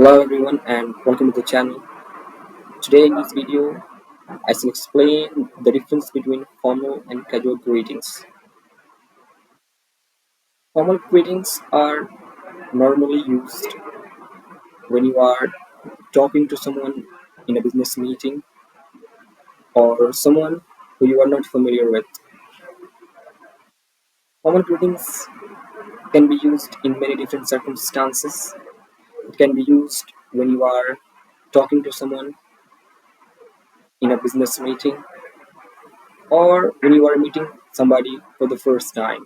Hello everyone and welcome to the channel. Today in this video, I shall explain the difference between formal and casual greetings. Formal greetings are normally used when you are talking to someone in a business meeting or someone who you are not familiar with. Formal greetings can be used in many different circumstances. It can be used when you are talking to someone in a business meeting or when you are meeting somebody for the first time.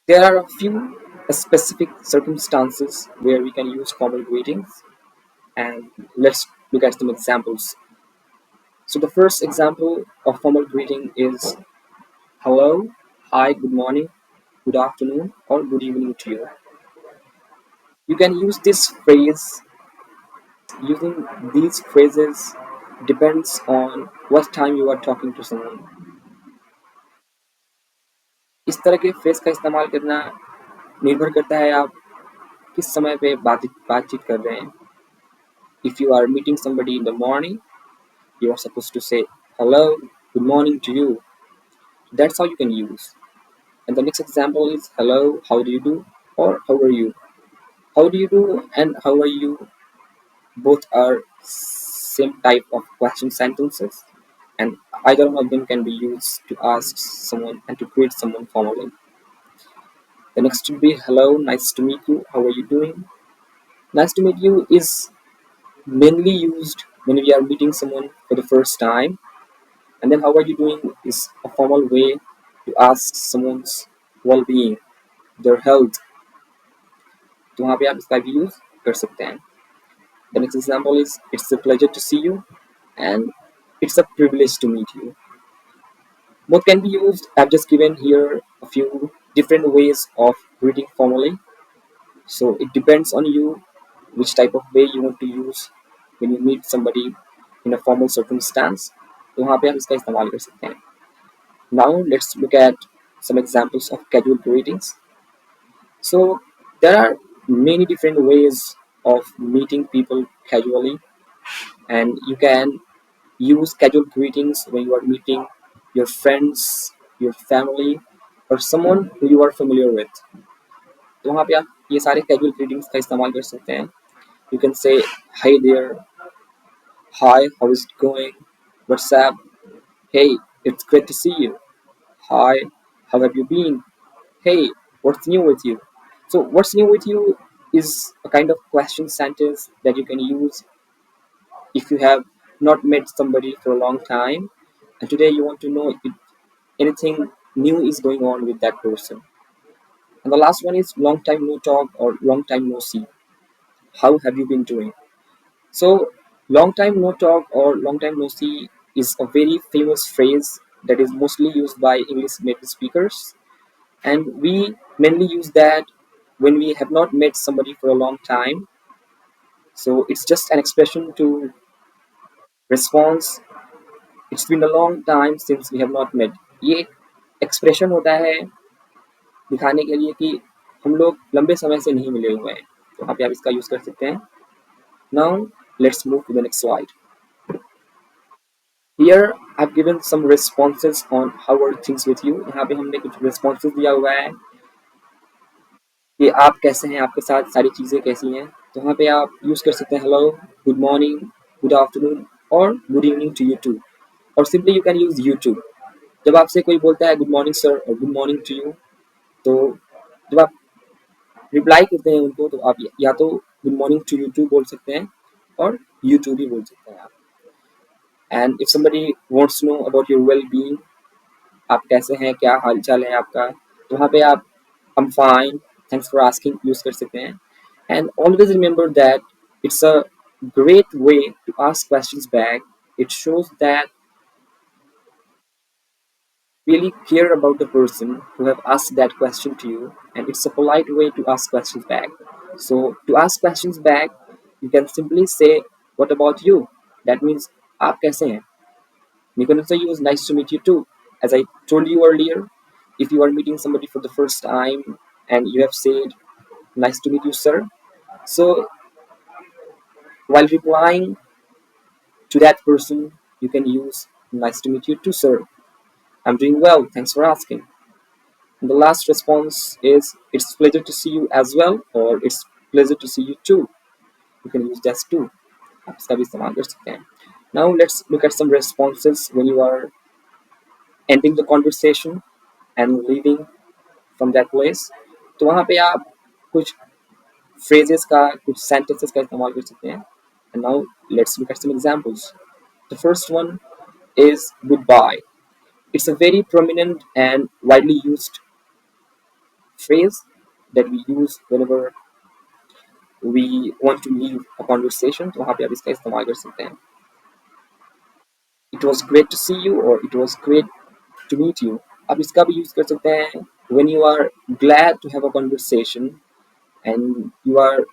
There are a few specific circumstances where we can use formal greetings, and let's look at some examples. So, the first example of formal greeting is hello, hi, good morning, good afternoon, or good evening to you. You can use this phrase, using these phrases depends on what time you are talking to someone. इस तरह के phrase का इस्तेमाल करना निर्भर करता है आप किस समय पे बातचीत कर रहे हैं. If you are meeting somebody in the morning, you are supposed to say hello, good morning to you. That's how you can use. And the next example is hello, how do you do, or how are you. How do you do and how are you both are same type of question sentences, and either one of them can be used to ask someone and to greet someone formally. The next would be hello, nice to meet you, how are you doing. Nice to meet you is mainly used when we are meeting someone for the first time. And then how are you doing is a formal way to ask someone's well-being, their health. तो वहाँ पे आप इसका भी use कर सकते हैं. The next example is it's a pleasure to see you and it's a privilege to meet you. Both can be used. I've just given here a few different ways of greeting formally. So it depends on you which type of way you want to use when you meet somebody in a formal circumstance. तो वहाँ पे आप इसका इस्तेमाल कर सकते हैं. Now let's look at some examples of casual greetings. So there are many different ways of meeting people casually, and you can use casual greetings when you are meeting your friends, your family, or someone who you are familiar with. तो वहाँ पे आप ये सारे casual greetings का इस्तेमाल कर सकते हैं. You can say hi there, hi, how is it going, what's up, hey, it's great to see you, hi, how have you been, hey, what's new with you. So what's new with you is a kind of question sentence that you can use if you have not met somebody for a long time and today you want to know if anything new is going on with that person. And the last one is long time no talk or long time no see. How have you been doing? So long time no talk or long time no see is a very famous phrase that is mostly used by English native speakers, and we mainly use that when we have not met somebody for a long time. So it's just an expression to response it's been a long time since we have not met. ये expression होता है दिखाने के लिए कि हम लोग लंबे समय से नहीं मिले हुए हैं. तो यहाँ पे आप इसका यूज कर सकते हैं. Now let's move to the next slide. Here I've given some responses on how are things with you. यहाँ पे हमने कुछ responses दिया हुआ है कि आप कैसे हैं, आपके साथ सारी चीज़ें कैसी हैं. तो यहाँ पे आप यूज़ कर सकते हैं hello, good morning, good afternoon और good evening to you too. और simply you can use you too. जब आपसे कोई बोलता है गुड मॉर्निंग सर और गुड मॉर्निंग टू यू, तो जब आप रिप्लाई करते हैं उनको तो आप या तो good morning to you too बोल सकते हैं और यू टू भी बोल सकते हैं आप. And if somebody wants to know about your well being, आप कैसे हैं, क्या हाल चाल है आपका, तो वहाँ पे आप I am fine, thanks for asking use कर सकते हैं. And always remember that it's a great way to ask questions back. It shows that really care about the person who have asked that question to you, and it's a polite way to ask questions back. So to ask questions back, you can simply say what about you. That means आप कैसे हैं. You can also use nice to meet you too. As I told you earlier, if you are meeting somebody for the first time and you have said nice to meet you sir, So while replying to that person, you can use nice to meet you too, sir. I'm doing well, thanks for asking. And the last response is it's pleasure to see you as well, or it's pleasure to see you too. You can use that too. आप इसका भी इस्तेमाल कर सकते हैं. Now let's look at some responses when you are ending the conversation and leaving from that place. तो वहाँ पे आप कुछ phrases का कुछ sentences का इस्तेमाल कर सकते हैं. And now let's look at some examples. The first one is goodbye. It's a very prominent and widely used phrase that we use whenever we want to leave a conversation. तो वहाँ पे आप इसका इस्तेमाल कर सकते हैं. It was great to see you or it was great to meet you. आप इसका भी यूज कर सकते हैं when you are glad to have a conversation and you are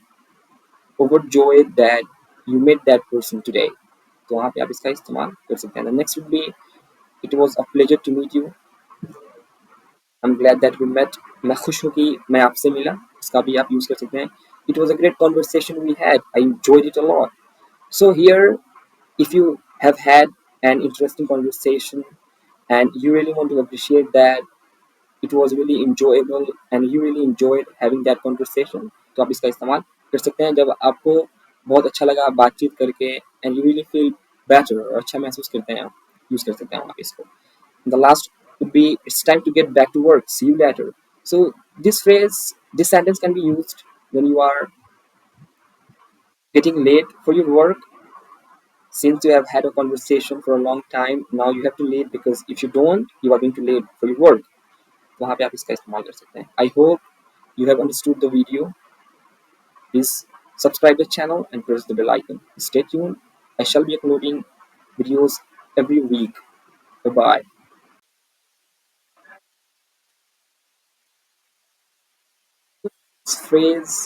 overjoyed that you met that person today. तो वहाँ पे आप इसका इस्तेमाल कर सकते हैं. The next would be it was a pleasure to meet you. I'm glad that we met. मैं खुश हूँ कि मैं आपसे मिला. इसका भी आप यूज कर सकते हैं. It was a great conversation we had. I enjoyed it a lot. So here, if you have had an interesting conversation and you really want to appreciate that it was really enjoyable and you really enjoyed having that conversation, तो आप इसका इस्तेमाल कर सकते हैं जब आपको बहुत अच्छा लगा बातचीत करके and you really feel better और अच्छा महसूस करते हैं आप यूज कर सकते हैं आप इसको. The last would be it's time to get back to work. See you later. So this phrase, this sentence can be used when you are getting late for your work. Since you have had a conversation for a long time, now you have to leave because if you don't, you are going to late for your work. वहाँ पे आप इसका इस्तेमाल कर सकते हैं. I hope you have understood the video. Please subscribe the channel and press the bell icon. Stay tuned. I shall be uploading videos every week. Bye bye. This phrase